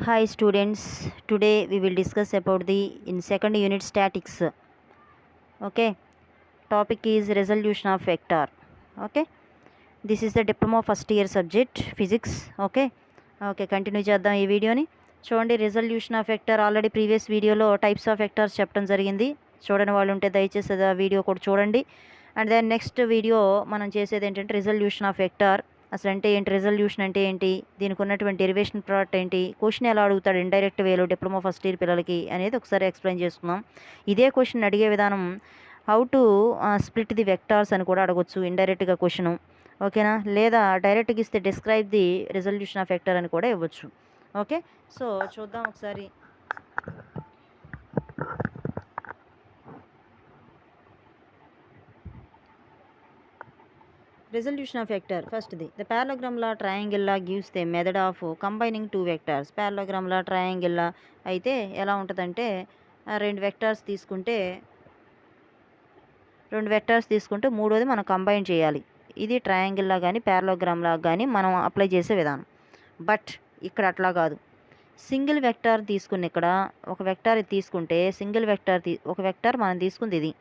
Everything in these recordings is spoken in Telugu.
Hi students, today we will discuss about the in second unit statics. Okay, topic is resolution of vector. Okay, this is the diploma first year subject physics. Okay, continue చేద్దాం ఈ వీడియోని. చూడండి, resolution of vector already previous వీడియోలో టైప్స్ ఆఫ్ వెక్టర్స్ చెప్పడం జరిగింది. చూడని వాళ్ళు ఉంటే దయచేసి ఆ వీడియో కూడా చూడండి. అండ్ దెన్ నెక్స్ట్ వీడియో మనం చేసేది ఏంటంటే రెజల్యూషన్ ఆఫ్ వెక్టర్ అసలు అంటే ఏంటి, రెజల్యూషన్ అంటే ఏంటి, దీనికి ఉన్నటువంటి డెరివేషన్ ప్రోడక్ట్ ఏంటి, క్వశ్చన్ ఎలా అడుగుతాడు ఇండైరెక్ట్ వేలో డిప్లొమా ఫస్ట్ ఇయర్ పిల్లలకి అనేది ఒకసారి ఎక్స్ప్లెయిన్ చేసుకుందాం. ఇదే క్వశ్చన్ అడిగే విధానం how to split the vectors అని కూడా అడగొచ్చు ఇండైరెక్ట్గా క్వశ్చను. ఓకేనా, లేదా డైరెక్ట్గా ఇస్తే describe the resolution of vector అని కూడా ఇవ్వచ్చు. ఓకే, సో చూద్దాం ఒకసారి. Resolution of vector. First, the parallelogram law triangle law gives the method of combining two vectors. Parallelogram law triangle law అయితే ఎలా ఉంటుందంటే రెండు వెక్టర్స్ తీసుకుంటే మూడోది మనం కంబైన్ చేయాలి. ఇది ట్రయాంగిల్ లా కానీ పారలోగ్రామ్ లా కానీ మనం అప్లై చేసే విధానం. బట్ ఇక్కడ అట్లా కాదు. సింగిల్ వెక్టార్ తీసుకుని ఇక్కడ ఒక వెక్టార్ తీసుకుంటే సింగిల్ వెక్టార్ ఒక వెక్టార్ మనం తీసుకుంది ఇది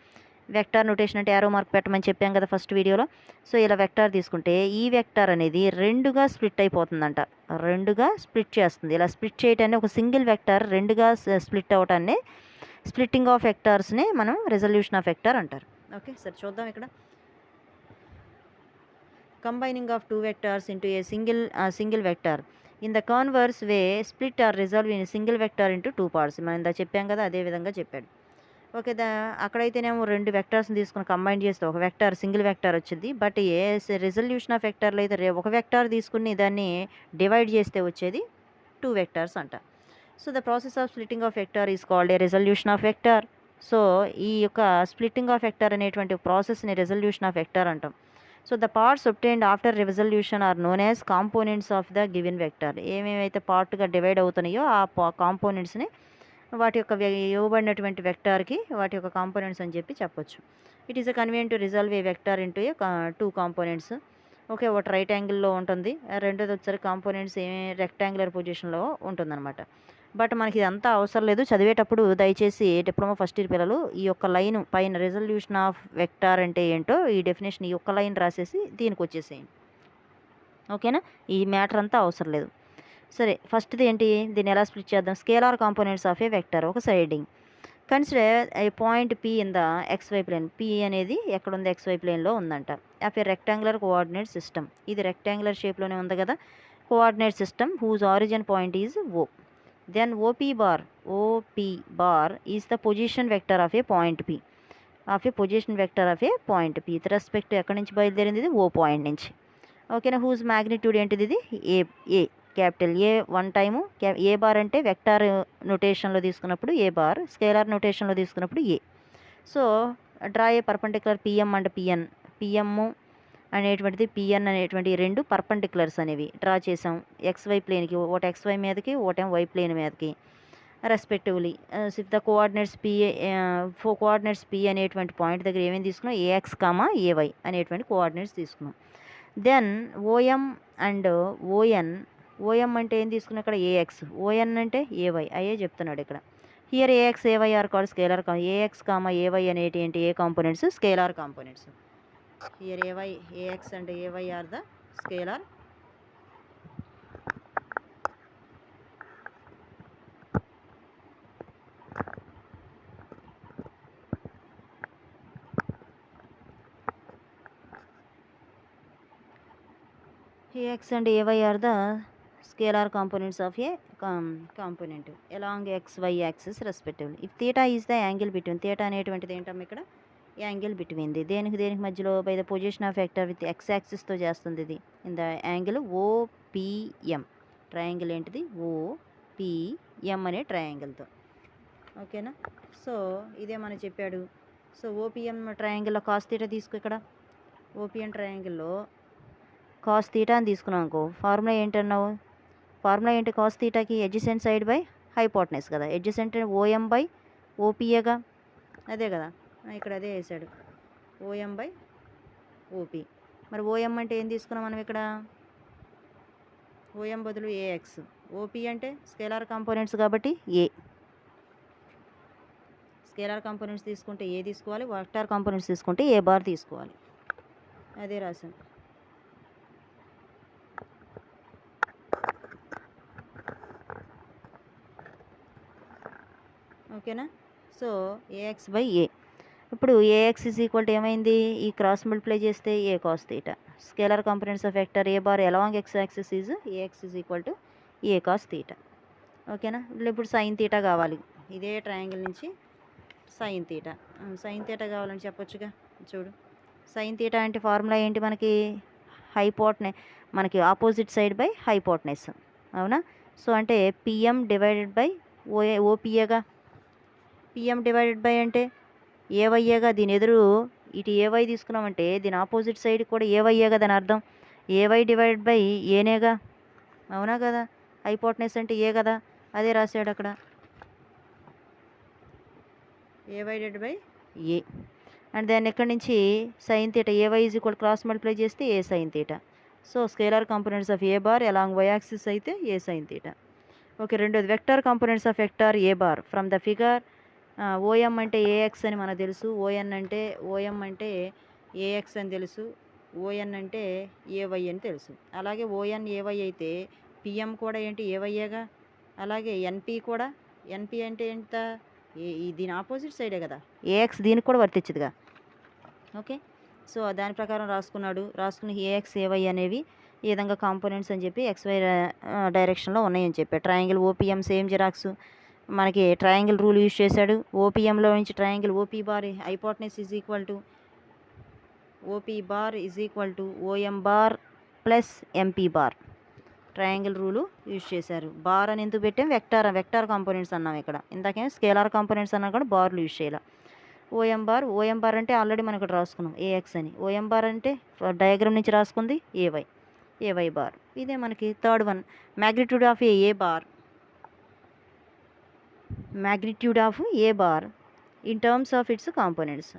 వెక్టార్ నోటేషన్ అంటే యారో మార్క్ పెట్టమని చెప్పాం కదా ఫస్ట్ వీడియోలో. సో ఇలా వెక్టార్ తీసుకుంటే ఈ వెక్టార్ అనేది రెండుగా స్ప్లిట్ అయిపోతుందంట, రెండుగా స్ప్లిట్ చేస్తుంది. ఇలా స్ప్లిట్ చేయటాన్ని ఒక సింగిల్ వెక్టార్ రెండుగా స్ప్లిట్ అవటాన్ని స్ప్లిట్టింగ్ ఆఫ్ వెక్టార్స్ని మనం రెజల్యూషన్ ఆఫ్ వెక్టార్ అంటారు. ఓకే, సరే చూద్దాం. ఇక్కడ combining of two vectors into a single vector in the converse way split or resolve in single vector into two parts. మనం ఇందా చెప్పాం కదా, అదే విధంగా చెప్పాడు. ఓకే, అక్కడైతేనేమో రెండు వెక్టార్స్ని తీసుకుని కంబైన్ చేస్తే ఒక వెక్టార్ సింగిల్ వెక్టార్ వచ్చింది. బట్ ఏ రెజల్యూషన్ ఆఫ్ వెక్టార్లో అయితే ఒక వెక్టార్ తీసుకుని దాన్ని డివైడ్ చేస్తే వచ్చేది టూ వెక్టార్స్ అంట. So the process of splitting of vector is called a resolution of vector. So ఈ యొక్క స్ప్లిట్టింగ్ ఆఫ్ వెక్టార్ అనేటువంటి ప్రాసెస్ని రెజల్యూషన్ ఆఫ్ వెక్టార్ అంటాం. So the parts obtained after resolution are known as components of the given vector. ఏమేమైతే పార్ట్గా డివైడ్ అవుతున్నాయో ఆ కాంపోనెంట్స్ని వాటి యొక్క ఇవ్వబడినటువంటి వెక్టార్కి వాటి యొక్క కాంపోనెంట్స్ అని చెప్పి చెప్పొచ్చు. It is a convenient to resolve A vector into A two components. Okay, ఒకటి రైట్ యాంగిల్లో ఉంటుంది, రెండోది వచ్చేసరికి కాంపోనెంట్స్ ఏమి రెక్టాంగులర్ పొజిషన్లో ఉంటుందన్నమాట. బట్ మనకి ఇదంతా అవసరం లేదు. చదివేటప్పుడు దయచేసి డిప్లొమా ఫస్ట్ ఇయర్ పిల్లలు ఈ యొక్క లైన్ పైన రెజల్యూషన్ ఆఫ్ వెక్టార్ అంటే ఏంటో ఈ డెఫినేషన్ ఈ యొక్క లైన్ రాసేసి దీనికి వచ్చేసేయండి. ఓకేనా, ఈ మ్యాటర్ అంతా అవసరం లేదు. సరే, ఫస్ట్ది ఏంటి, దీన్ని ఎలా స్ప్లిట్ చేద్దాం. Scalar components of a vector, ఒక సైడింగ్. Consider a point P in the XY plane. P అనేది ఎక్కడుంది, ఎక్స్వై ప్లేన్లో ఉందంట. Of a rectangular coordinate system. ఇది రెక్టాంగులర్ షేప్లోనే ఉంది కదా, coordinate system whose origin point is O. Then OP bar is the position vector of a point P. Position vector of a point P with respect ఎక్కడి నుంచి బయలుదేరింది, ఇది ఓ పాయింట్ నుంచి. ఓకేనా, హూజ్ మ్యాగ్నిట్యూడ్ ఏంటిది, ఇది A capital A one time. A bar అంటే వెక్టార్ నొటేషన్లో తీసుకున్నప్పుడు ఏ బార్, స్కేలార్ నొటేషన్లో తీసుకున్నప్పుడు A. So draw a perpendicular PM and PM అనేటువంటిది పిఎన్ అనేటువంటి రెండు పర్పెండిక్యులర్స్ అనేవి డ్రా చేసాం ఎక్స్వై ప్లేన్కి, ఒకటి ఎక్స్వై మీదకి ఒకటేం వై ప్లేన్ మీదకి respectively. The coordinates coordinates P అనేటువంటి పాయింట్ దగ్గర ఏమేమి తీసుకున్నాం, ఏఎక్స్ కామా ఏవై అనేటువంటి కోఆర్డినేట్స్ తీసుకున్నాం. దెన్ ఓఎం అండ్ ఓఎం అంటే ఏం తీసుకున్నాం ఇక్కడ, ఏఎక్స్. ఓఎన్ అంటే ఏవై, అయ్యే చెప్తున్నాడు ఇక్కడ. Here AX AY are called scalar. AX comma AY అనేటి ఏంటి, A components, scalar components. Here AX and AY are the scalar. AX and AY are the scalar components of a component along XY axis respectively. If theta is the angle between, theta అనేటువంటిది ఏంటమ్మా ఇక్కడ, యాంగిల్ బిట్వీన్ ది దేనికి మధ్యలో, by the position of vector with X యాక్సిస్తో చేస్తుంది ఇది. In the angle OPM. Triangle ఏంటిది, ఓపిఎం అనే ట్రయాంగిల్తో. ఓకేనా, సో ఇదే మనం చెప్పాడు. సో ఓపిఎం ట్రయాంగిల్లో కాస్ థీటా తీసుకో. ఇక్కడ ఓపిఎం ట్రయాంగిల్లో కాస్ థీటా అని తీసుకున్నాం అనుకో, ఫార్ములా ఏంటన్నావు, ఫార్ములా ఏంటి కాస్ థీటాకి, ఎడ్జసెంట్ సైడ్ బై హైపోటెనస్ కదా. ఎడ్జసెంట్ ఓఎం బై ఓపీఏగా, అదే కదా, ఇక్కడ అదే వేసాడు, ఓఎం బై ఓపీ. మరి ఓఎం అంటే ఏం తీసుకున్నాం మనం ఇక్కడ, ఓఎం బదులు ఏఎక్స్. ఓపీ అంటే స్కేలార్ కాంపోనెంట్స్ కాబట్టి ఏ. స్కేలార్ కాంపోనెంట్స్ తీసుకుంటే ఏ తీసుకోవాలి, వెక్టార్ కాంపోనెంట్స్ తీసుకుంటే ఏ బార్ తీసుకోవాలి. అదే రాశాను. ఓకేనా. సో ఏఎక్స్ బై ఏ. ఇప్పుడు ఏఎక్స్ ఈజ్ ఈక్వల్ టు ఏమైంది, ఈ క్రాస్ మల్టిప్లై చేస్తే A cos theta. Scalar components of vector A bar along X axis is AX is equal to A cos theta. ఓకేనా. ఇప్పుడు సైన్ తీటా కావాలి, ఇదే ట్రయాంగిల్ నుంచి సైన్ తీటా. సైన్ తీటా కావాలని చెప్పొచ్చుగా. చూడు, సైన్ తీటా అంటే ఫార్ములా ఏంటి మనకి, మనకి ఆపోజిట్ సైడ్ బై హైపోటనెస్. అవునా. సో అంటే పిఎం డివైడెడ్ బై ఓపీఏగా. పిఎం డివైడెడ్ బై అంటే ఏవైఏగా. దీని ఎదురు ఇటు ఏవై తీసుకున్నామంటే దీని ఆపోజిట్ సైడ్ కూడా ఏవైఏగా దాని అర్థం. ఏవై డివైడెడ్ బై ఏనేగా. అవునా కదా. హైపోటనెస్ అంటే ఏ కదా, అదే రాశాడు అక్కడ, ఏ వైడెడ్ బై ఏ. అండ్ దాన్ని ఎక్కడి నుంచి sine theta, AY is equal cross multiply చేస్తే A sine theta. So scalar components of A bar along Y axis అయితే ఏ సైన్ తీటా. ఓకే. రెండోది vector components of vector A bar from the figure. OM అంటే ఏఎక్స్ అని మనకు తెలుసు, ఓఎం అంటే ఏఎక్స్ అని తెలుసు, ఓఎన్ అంటే ఏవై అని తెలుసు. అలాగే ఓఎన్ ఏవై అయితే పిఎం కూడా ఏంటి ఏవైఏగా. అలాగే ఎన్పి కూడా, ఎన్పి అంటే ఎంత, దీని ఆపోజిట్ సైడే కదా, ఏఎక్స్ దీనికి కూడా వర్తించదుగా. ఓకే. సో దాని ప్రకారం రాసుకుని ఏఎక్స్ ఏవై అనేవి ఈ విధంగా కాంపోనెంట్స్ అని చెప్పి ఎక్స్వై డైరెక్షన్లో ఉన్నాయని చెప్పి. ట్రయాంగిల్ ఓపీఎం సేమ్ జిరాక్స్ మనకి ట్రయాంగిల్ రూల్ యూజ్ చేశాడు. ఓపీఎంలో నుంచి triangle OP bar hypotenuse is equal to OP bar is equal to OM bar plus MP bar. Triangle rule use చేశారు. బార్ అని ఎందుకు పెట్టాం, వెక్టార్ కాంపోనెంట్స్ అన్నాం ఇక్కడ. ఇందాకేం స్కేలార్ కాంపోనెంట్స్ అన్నా కూడా బార్లు యూజ్ చేయాలి. ఓఎం బార్ అంటే ఆల్రెడీ మనం ఇక్కడ రాసుకున్నాం ఏఎక్స్ అని. ఓఎం బార్ అంటే డయాగ్రామ్ నుంచి రాసుకుంది ఏవై బార్. ఇదే మనకి third one, magnitude of A bar in terms of it's components.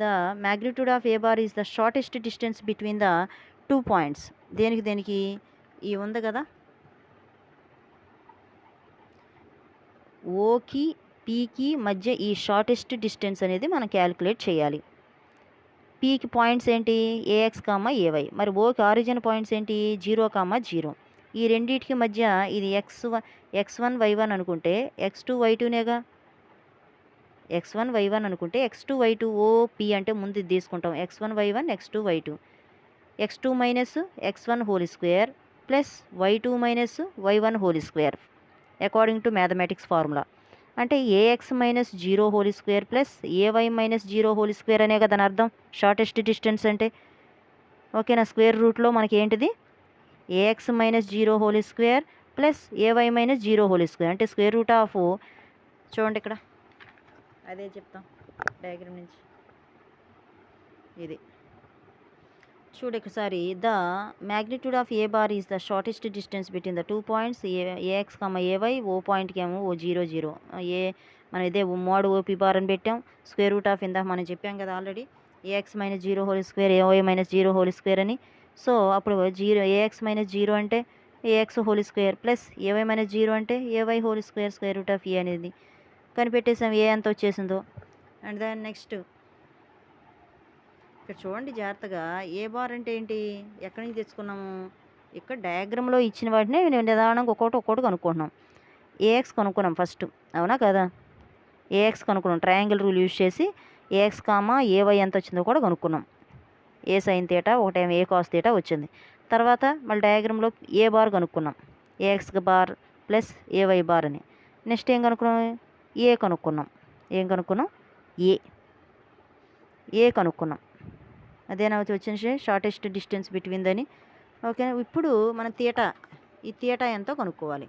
The magnitude of A bar is the shortest distance between the 2 points. దేనికి ఈ ఉంది కదా, ఓకి పీకి మధ్య ఈ షార్టెస్ట్ డిస్టెన్స్ అనేది మనం క్యాలిక్యులేట్ చేయాలి. పీకి పాయింట్స్ ఏంటి, ఏఎక్స్ కామా ఏవై. మరి ఓకి ఆరిజిన్ పాయింట్స్ ఏంటి, 0, 0. ఈ రెండింటికి మధ్య ఇది x1 y1 అనుకుంటే x2 y2నేగా. x1 y1 అనుకుంటే x2 y2 ఓపీ అంటే ముందు ఇది తీసుకుంటాం, x1 y1 x2 y2. x2 minus x1 whole square plus y2 minus y1 whole square according to mathematics formula. అంటే AX minus 0 whole square plus AY minus 0 whole square అనే కదా దాని అర్థం షార్టెస్ట్ డిస్టెన్స్ అంటే. ఓకేనా. స్క్వేర్ రూట్లో మనకి ఏంటిది AX minus 0 whole square plus AY minus 0 whole square అంటే స్క్వేర్ రూట్ ఆఫ్, చూడండి ఇక్కడ అదే చెప్తాం డయాగ్రామ్ నుంచి. ఇది చూడు ఒకసారి, the magnitude of A bar is the shortest distance between the 2 points AX AY. O పాయింట్కి ఏమో 0, 0. మనం ఇదే మోడ్ ఓపీ బార్ అని పెట్టాం. స్క్వేర్ రూట్ ఆఫ్ ఇందాక మనం చెప్పాం కదా already, AX minus 0 whole square AY minus 0 whole square అని. సో అప్పుడు ఏఎక్స్ మైనస్ 0 అంటే AX whole square plus AY minus 0 అంటే AY whole square, square root of A అనేది కనిపెట్టేసాం ఏ ఎంత వచ్చేసిందో. అండ్ దెన్ నెక్స్ట్ ఇక్కడ చూడండి జాగ్రత్తగా, ఏ బార్ అంటే ఏంటి, ఎక్కడి నుంచి తెచ్చుకున్నాము, ఇక్కడ డయాగ్రామ్లో ఇచ్చిన వాటిని నేను నిదానంగా ఒక్కొక్కటి కనుక్కుంటున్నాం. ఏఎక్స్ కనుక్కున్నాం ఫస్ట్, అవునా కదా. ఏఎక్స్ కనుక్కున్నాం ట్రయాంగిల్ రూల్ యూజ్ చేసి. ఏఎక్స్ కామా ఏవై ఎంత వచ్చిందో కూడా కనుక్కున్నాం. ఏ సైన్ తీటా ఒకటేమో ఏ కాస్ తీటా వచ్చింది. తర్వాత మళ్ళీ డయాగ్రామ్లో ఏ బార్ కనుక్కున్నాం, AX bar plus AY bar అని. నెక్స్ట్ ఏం కనుక్కున్నాం, ఏ కనుక్కున్నాం. ఏ కనుక్కున్నాం. అదేనా వచ్చిన షార్టెస్ట్ డిస్టెన్స్ బిట్వీన్ దని. ఓకేనా. ఇప్పుడు మనం ఈ తీటా ఎంతో కనుక్కోవాలి.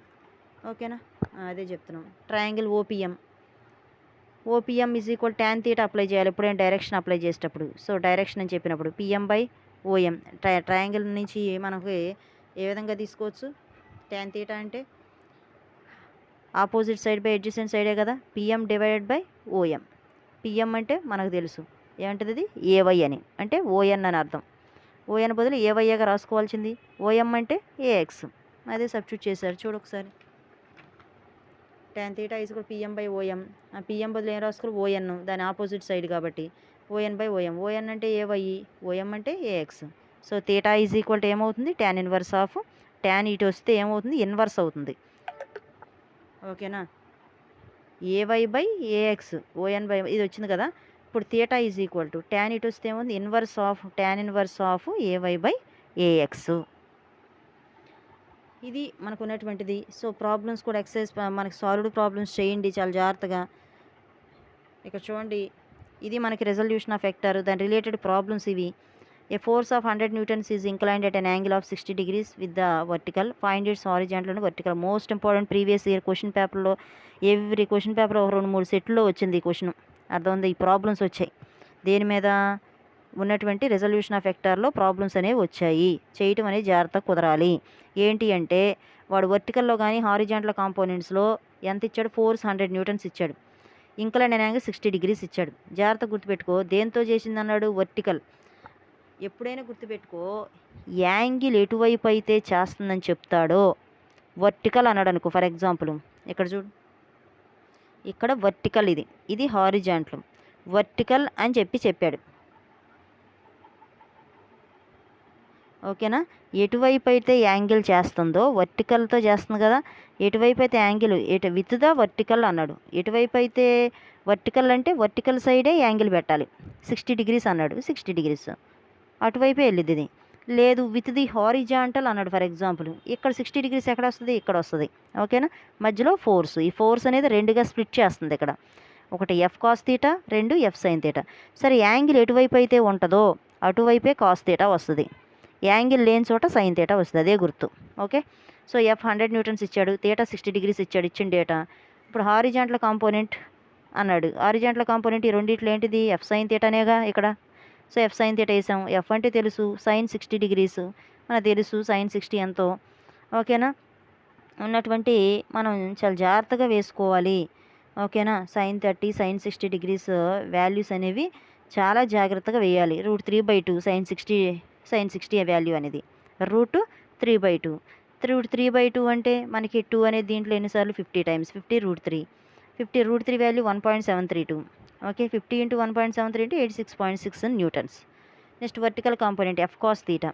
ఓకేనా. అదే చెప్తున్నాం. Triangle OPM is equal tan theta apply చేయాలి ఎప్పుడైనా డైరెక్షన్ అప్లై చేసేటప్పుడు. సో డైరెక్షన్ అని చెప్పినప్పుడు పిఎం బై ఓఎం. ట్రయాంగిల్ నుంచి మనకి ఏ విధంగా తీసుకోవచ్చు, ట్యాన్ తీటా అంటే ఆపోజిట్ సైడ్ బై అడ్జసెంట్ సైడే కదా. PM divided by OM. PM అంటే మనకు తెలుసు ఏమంటుంది, ఇది ఏవై అని, అంటే ఓఎన్ అని అర్థం. ఓఎన్ బదులు ఏవైగా రాసుకోవాల్సింది. ఓఎం అంటే ఏఎక్స్. అదే సబ్స్టిట్యూట్ చేశారు చూడు ఒకసారి. tan θ is PM by OM. ఆ పిఎం బదులు ఏం రాసుకోవాలి, ఓఎన్, దాని ఆపోజిట్ సైడ్ కాబట్టి ఓఎన్ బై ఓఎం. ఓఎన్ అంటే ఏవై, ఓఎం అంటే AX. So θ is equal to ఏమవుతుంది, tan ఇన్వర్స్ ఆఫ్, tan ఇటు వస్తే ఏమవుతుంది, ఇన్వర్స్ అవుతుంది. ఓకేనా, AY by AX, ON by ఇది వచ్చింది కదా. ఇప్పుడు θ ఈజ్ ఈక్వల్ టు tan ఇటు వస్తే ఏముంది, inverse of, tan inverse of A y by A x. ఇది మనకు ఉన్నటువంటిది. సో ప్రాబ్లమ్స్ కూడా ఎక్సర్సైజ్ మనకి సాల్వ్డ్ ప్రాబ్లమ్స్ చేయండి చాలా జాగ్రత్తగా. ఇక్కడ చూడండి, ఇది మనకి రెజల్యూషన్ ఆఫ్ వెక్టర్, దాని రిలేటెడ్ ప్రాబ్లమ్స్ ఇవి. A force of 100 newtons is inclined at an angle of 60 degrees with the vertical, find its horizontal and vertical. Most important previous year question పేపర్లో, ఎవ్రీ క్వశ్చన్ పేపర్ ఒక 2-3 సెట్లో వచ్చింది ఈ క్వశ్చన్. అర్థమైంది, ఈ ప్రాబ్లమ్స్ వచ్చాయి దేని మీద, ఉన్నటువంటి రెజల్యూషన్ ఆఫ్ వెక్టార్లో ప్రాబ్లమ్స్ అనేవి వచ్చాయి. చేయటం అనేది జాగ్రత్తగా కుదరాలి. ఏంటి అంటే వాడు వర్టికల్లో కానీ హారిజాంటల్ కాంపోనెంట్స్లో ఎంత ఇచ్చాడు, ఫోర్స్ 100 న్యూటన్స్ ఇచ్చాడు, ఇంక్లైన్ అయిన యాంగిల్ 60 degrees ఇచ్చాడు. జాగ్రత్త గుర్తుపెట్టుకో, దేంతో చేసింది అన్నాడు, వర్టికల్. ఎప్పుడైనా గుర్తుపెట్టుకో, యాంగిల్ ఎటువైపు అయితే చేస్తుందని చెప్తాడో వర్టికల్ అన్నాడు అనుకో. ఫర్ ఎగ్జాంపుల్ ఇక్కడ చూడు, ఇక్కడ వర్టికల్, ఇది హారిజాంటల్, వర్టికల్ అని చెప్పాడు. ఓకేనా, ఎటువైపు అయితే యాంగిల్ చేస్తుందో, వర్టికల్తో చేస్తుంది కదా, ఎటువైపు అయితే యాంగిల్ విత్ ద వర్టికల్ అన్నాడు. ఎటువైపు అయితే వర్టికల్ అంటే వర్టికల్ సైడే యాంగిల్ పెట్టాలి. 60 degrees అన్నాడు, 60 degrees అటువైపే వెళ్ళిద్ది ఇది. లేదు విత్ ది హారిజాంటల్ అన్నాడు. ఫర్ ఎగ్జాంపుల్ ఇక్కడ 60 degrees ఎక్కడ వస్తుంది, ఇక్కడ వస్తుంది. ఓకేనా, మధ్యలో ఫోర్స్, ఈ ఫోర్స్ అనేది రెండుగా స్ప్లిట్ చేస్తుంది. ఇక్కడ ఒకటి ఎఫ్ కాస్ తీటా, రెండు ఎఫ్ సైన్ తీటా. సరే యాంగిల్ ఎటువైపు అయితే ఉంటుందో అటువైపే కాస్ తీటా వస్తుంది, యాంగిల్ లేని చోట సైన్ తీటా వస్తుంది, అదే గుర్తు. ఓకే, సో ఎఫ్ 100 న్యూటన్స్ ఇచ్చాడు, తీటా 60 degrees ఇచ్చాడు, ఇచ్చిన డేటా. ఇప్పుడు హారిజాంటల్ కాంపోనెంట్ అన్నాడు. హారిజాంటల్ కాంపోనెంట్ ఈ రెండిట్లో ఏంటిది, ఎఫ్ సైన్ తీటానేగా ఇక్కడ. సో ఎఫ్ సైన్ తీటా వేసాం. ఎఫ్ అంటే తెలుసు, సైన్ 60 degrees మనకు తెలుసు, సైన్ 60 ఎంతో. ఓకేనా, ఉన్నటువంటి మనం చాలా జాగ్రత్తగా వేసుకోవాలి. ఓకేనా, సైన్ 30, సైన్ 60 degrees వాల్యూస్ అనేవి చాలా జాగ్రత్తగా వేయాలి. √3/2 సైన్ 60 వాల్యూ అనేది √3/2. √3/2 అంటే మనకి 2 అనేది దీంట్లో ఎన్నిసార్లు, 50 times, 50 √3. 50 √3 వాల్యూ 1.732. ఓకే, 50 × 1.73 అంటే 86.6 newtons. Next vertical component F cos theta.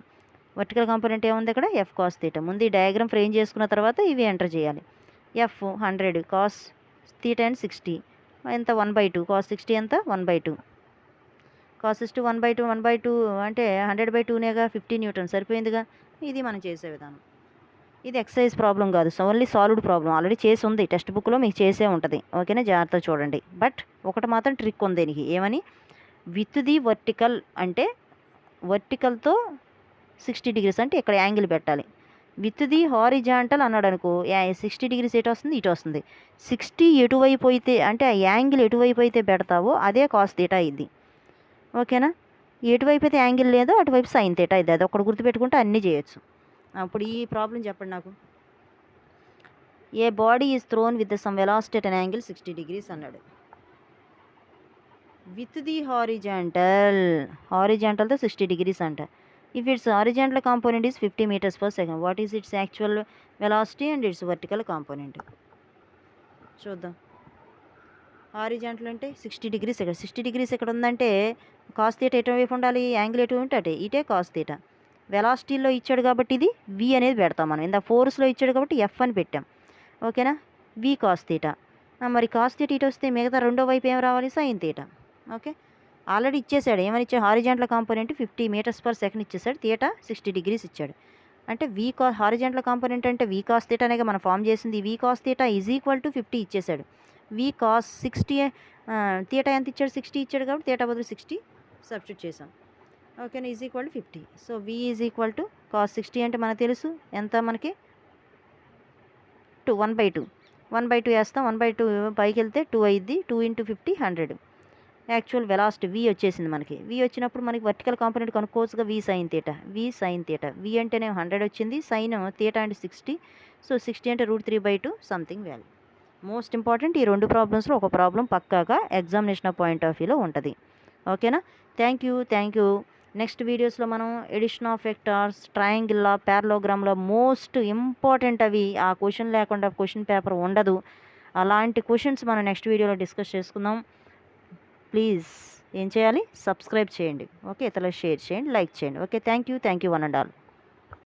Vertical component ఏముంది ఇక్కడ, ఎఫ్ కాస్ తీటా. ముందు ఈ డయాగ్రామ్ ఫ్రేమ్ చేసుకున్న తర్వాత ఇవి ఎంటర్ చేయాలి. ఎఫ్ 100 కాస్ తీటా అండ్ 60 ఎంత, 1/2. కాస్ 60 ఎంత, 1/2. కాస్ 60 1/2 అంటే 100/2నేగా, 50 న్యూటన్ సరిపోయిందిగా. ఇది మనం చేసే విధానం. ఇది ఎక్సర్సైజ్ ప్రాబ్లం కాదు, ఓన్లీ సాల్వ్డ్ ప్రాబ్లం. ఆల్రెడీ చేసి ఉంది, టెక్స్ట్ బుక్లో మీకు చేసే ఉంటుంది. ఓకేనా, జాగ్రత్తగా చూడండి. బట్ ఒకటి మాత్రం ట్రిక్ ఉంది దీనికి, ఏమని, విత్ ది వర్టికల్ అంటే వర్టికల్తో 60 degrees అంటే ఇక్కడ యాంగిల్ పెట్టాలి. విత్ ది హారిజాంటల్ అన్నాడు అనుకో, 60 degrees ఎటు వస్తుంది, ఇటు వస్తుంది. 60 ఎటువైపు అయితే అంటే ఆ యాంగిల్ ఎటువైపు అయితే పెడతావో అదే కాస్ తీటా ఇది. ఓకేనా, ఎటువైపు అయితే యాంగిల్ లేదో అటువైపు సైన్ తీటా ఇది. అది ఒకటి గుర్తుపెట్టుకుంటే అన్నీ చేయొచ్చు. అప్పుడు ఈ ప్రాబ్లం చెప్పండి నాకు. A body is thrown with some velocity at an angle 60 degrees అన్నాడు. విత్ ది హారిజాంటల్తో 60 degrees అంట. If its horizontal component is 50 meters per second, what is its actual velocity and its vertical component చూద్దాం. హారిజాంటల్ అంటే 60 degrees ఇక్కడ, 60 degrees ఎక్కడ ఉందంటే కాస్ తీటా ఎటువైపు ఉండాలి, యాంగిల్ ఎటు ఉంటే అటే, ఇటే కాస్ తీటా. వెలాసిటీలో ఇచ్చాడు కాబట్టి ఇది వి అనేది పెడతాం మనం. ఇందా ఫోర్స్లో ఇచ్చాడు కాబట్టి ఎఫ్ అని పెట్టాం. ఓకేనా, వి కాస్ తీటా. మరి కాస్ తీటా ఇటు వస్తే మిగతా రెండో వైపు ఏం రావాలి, సైన్ తీటా. ఓకే, ఆల్రెడీ ఇచ్చేసాడు. ఏమని ఇచ్చాడు, horizontal component 50 meters per second ఇచ్చేసాడు, తీటా 60 degrees ఇచ్చాడు. అంటే హారిజాంటల్ కాంపోనెంట్ అంటే వి కాస్ తీటా అనేగా మనం ఫామ్ చేసింది. V cos theta is equal to 50 ఇచ్చేసాడు. వి కాస్ 60 తీటా ఎంత ఇచ్చాడు, 60 ఇచ్చాడు కాబట్టి తీటా బదులు 60 సబ్స్టిట్యూట్ చేసాం. ఓకేనా, is equal to 50. So v is equal to cos 60 అంటే మనకు తెలుసు ఎంత, మనకి 1/2 వేస్తాం. 1/2 పైకి వెళ్తే 2 అయ్యిద్ది. 2 × 50 100. యాక్చువల్ వెలాసిటీ వి వచ్చేసింది మనకి. వి వచ్చినప్పుడు మనకి వర్టికల్ కాంపోనెంట్ కనుక్కోవచ్చుగా, వి సైన్ తీటా. వి అంటేనే 100 వచ్చింది, సైన్ తీటా అంటే 60. సో 60 అంటే √3/2 సంథింగ్ వాల్యూ. మోస్ట్ ఇంపార్టెంట్, ఈ రెండు ప్రాబ్లమ్స్లో ఒక ప్రాబ్లం పక్కాగా ఎగ్జామినేషన్ పాయింట్ ఆఫ్ వ్యూలో ఉంటుంది. ఓకేనా, థ్యాంక్ యూ. నెక్స్ట్ వీడియోస్లో మనం ఎడిషన్ ఆఫ్ వెక్టార్స్, ట్రయాంగిల్లా, ప్యారలోగ్రామ్లో మోస్ట్ ఇంపార్టెంట్ అవి. ఆ క్వశ్చన్ లేకుండా క్వశ్చన్ పేపర్ ఉండదు. అలాంటి క్వశ్చన్స్ మనం నెక్స్ట్ వీడియోలో డిస్కస్ చేసుకుందాం. ప్లీజ్ ఏం చేయాలి? సబ్స్క్రైబ్ చేయండి. ఓకే, ఇతరులకు షేర్ చేయండి, లైక్ చేయండి. Okay, thank you one and all.